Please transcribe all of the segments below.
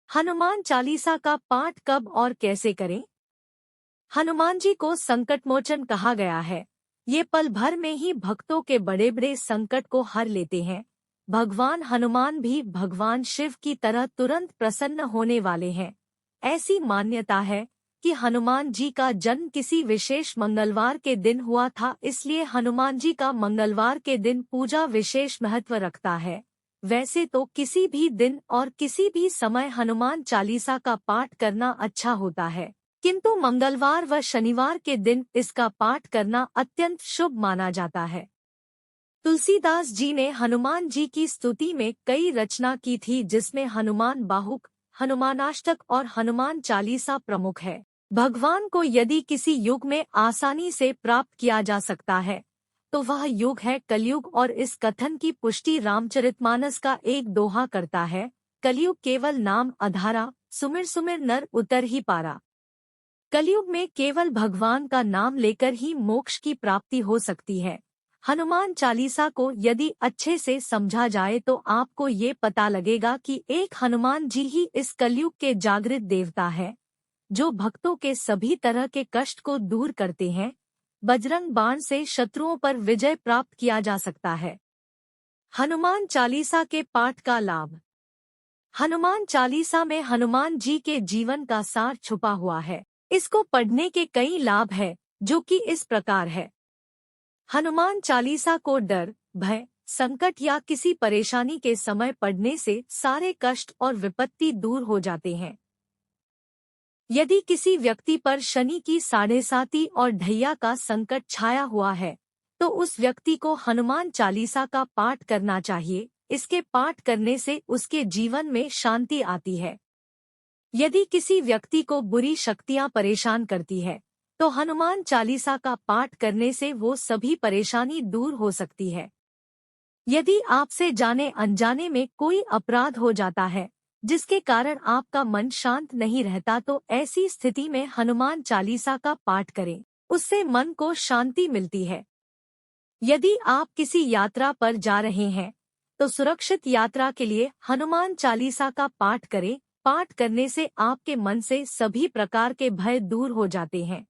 हनुमान चालीसा का पाठ कब और कैसे करें? हनुमान जी को संकटमोचन कहा गया है। ये पल भर में ही भक्तों के बड़े बड़े संकट को हर लेते हैं। भगवान हनुमान भी भगवान शिव की तरह तुरंत प्रसन्न होने वाले हैं। ऐसी मान्यता है कि हनुमान जी का जन्म किसी विशेष मंगलवार के दिन हुआ था, इसलिए हनुमान जी का मंगलवार के दिन पूजा विशेष महत्व रखता है। वैसे तो किसी भी दिन और किसी भी समय हनुमान चालीसा का पाठ करना अच्छा होता है, किंतु मंगलवार व शनिवार के दिन इसका पाठ करना अत्यंत शुभ माना जाता है। तुलसीदास जी ने हनुमान जी की स्तुति में कई रचना की थी, जिसमें हनुमान बाहुक, हनुमानाष्टक और हनुमान चालीसा प्रमुख है। भगवान को यदि किसी युग में आसानी से प्राप्त किया जा सकता है तो वह युग है कलयुग, और इस कथन की पुष्टि रामचरितमानस का एक दोहा करता है। कलयुग केवल नाम अधारा, सुमिर सुमिर नर उतर ही पारा। कलयुग में केवल भगवान का नाम लेकर ही मोक्ष की प्राप्ति हो सकती है। हनुमान चालीसा को यदि अच्छे से समझा जाए तो आपको ये पता लगेगा कि एक हनुमान जी ही इस कलयुग के जागृत देवता है, जो भक्तों के सभी तरह के कष्ट को दूर करते हैं। बजरंग बाण से शत्रुओं पर विजय प्राप्त किया जा सकता है। हनुमान चालीसा के पाठ का लाभ। हनुमान चालीसा में हनुमान जी के जीवन का सार छुपा हुआ है। इसको पढ़ने के कई लाभ है, जो कि इस प्रकार है। हनुमान चालीसा को डर, भय, संकट या किसी परेशानी के समय पढ़ने से सारे कष्ट और विपत्ति दूर हो जाते हैं। यदि किसी व्यक्ति पर शनि की 7.5 और ढैया का संकट छाया हुआ है तो उस व्यक्ति को हनुमान चालीसा का पाठ करना चाहिए। इसके पाठ करने से उसके जीवन में शांति आती है। यदि किसी व्यक्ति को बुरी शक्तियां परेशान करती है तो हनुमान चालीसा का पाठ करने से वो सभी परेशानी दूर हो सकती है। यदि आपसे जाने अनजाने में कोई अपराध हो जाता है जिसके कारण आपका मन शांत नहीं रहता, तो ऐसी स्थिति में हनुमान चालीसा का पाठ करें, उससे मन को शांति मिलती है। यदि आप किसी यात्रा पर जा रहे हैं तो सुरक्षित यात्रा के लिए हनुमान चालीसा का पाठ करें। पाठ करने से आपके मन से सभी प्रकार के भय दूर हो जाते हैं।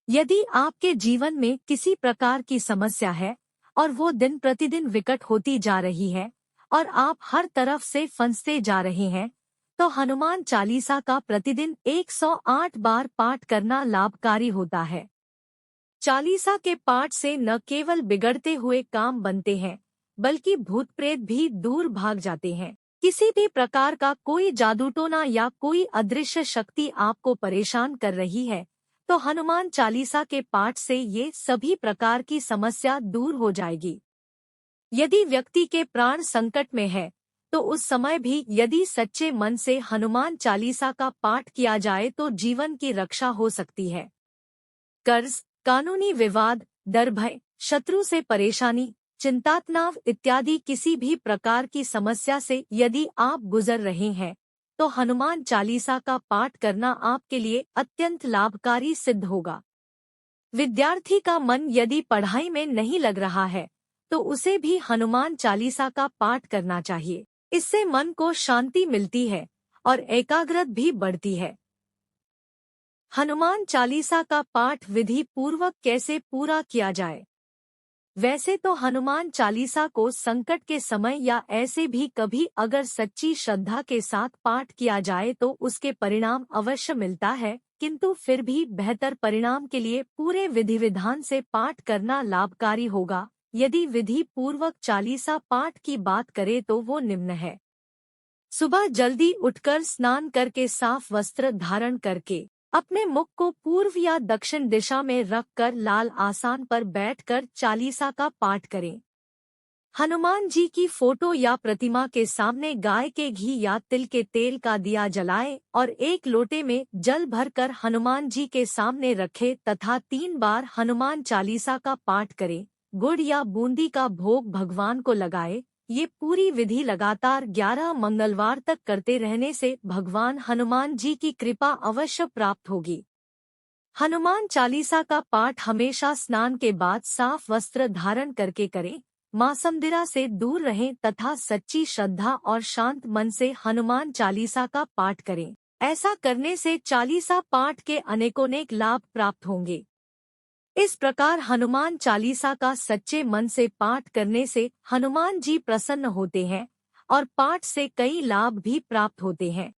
यदि आपके जीवन में किसी प्रकार की समस्या है और वो दिन प्रतिदिन विकट होती जा रही है और आप हर तरफ से फंसते जा रहे हैं, तो हनुमान चालीसा का प्रतिदिन 108 बार पाठ करना लाभकारी होता है। चालीसा के पाठ से न केवल बिगड़ते हुए काम बनते हैं, बल्कि भूत प्रेत भी दूर भाग जाते हैं। किसी भी प्रकार का कोई जादूटोना या कोई अदृश्य शक्ति आपको परेशान कर रही है तो हनुमान चालीसा के पाठ से ये सभी प्रकार की समस्या दूर हो जाएगी। यदि व्यक्ति के प्राण संकट में है तो उस समय भी यदि सच्चे मन से हनुमान चालीसा का पाठ किया जाए तो जीवन की रक्षा हो सकती है। कर्ज, कानूनी विवाद, डर, भय, शत्रु से परेशानी, चिंतातनाव इत्यादि किसी भी प्रकार की समस्या से यदि आप गुजर रहे हैं तो हनुमान चालीसा का पाठ करना आपके लिए अत्यंत लाभकारी सिद्ध होगा। विद्यार्थी का मन यदि पढ़ाई में नहीं लग रहा है तो उसे भी हनुमान चालीसा का पाठ करना चाहिए। इससे मन को शांति मिलती है और एकाग्रता भी बढ़ती है। हनुमान चालीसा का पाठ विधि पूर्वक कैसे पूरा किया जाए? वैसे तो हनुमान चालीसा को संकट के समय या ऐसे भी कभी अगर सच्ची श्रद्धा के साथ पाठ किया जाए तो उसके परिणाम अवश्य मिलता है, किंतु फिर भी बेहतर परिणाम के लिए पूरे विधि विधान से पाठ करना लाभकारी होगा। यदि विधि पूर्वक चालीसा पाठ की बात करें तो वो निम्न है। सुबह जल्दी उठकर स्नान करके साफ वस्त्र धारण करके अपने मुख को पूर्व या दक्षिण दिशा में रखकर लाल आसन पर बैठकर चालीसा का पाठ करें। हनुमान जी की फोटो या प्रतिमा के सामने गाय के घी या तिल के तेल का दिया जलाएं और एक लोटे में जल भरकर हनुमान जी के सामने रखें तथा 3 बार हनुमान चालीसा का पाठ करें। गुड़ या बूंदी का भोग भगवान को लगाए। ये पूरी विधि लगातार 11 मंगलवार तक करते रहने से भगवान हनुमान जी की कृपा अवश्य प्राप्त होगी। हनुमान चालीसा का पाठ हमेशा स्नान के बाद साफ वस्त्र धारण करके करें। मासमदिरा से दूर रहें तथा सच्ची श्रद्धा और शांत मन से हनुमान चालीसा का पाठ करें। ऐसा करने से चालीसा पाठ के अनेकोनेक लाभ प्राप्त होंगे। इस प्रकार हनुमान चालीसा का सच्चे मन से पाठ करने से हनुमान जी प्रसन्न होते हैं और पाठ से कई लाभ भी प्राप्त होते हैं।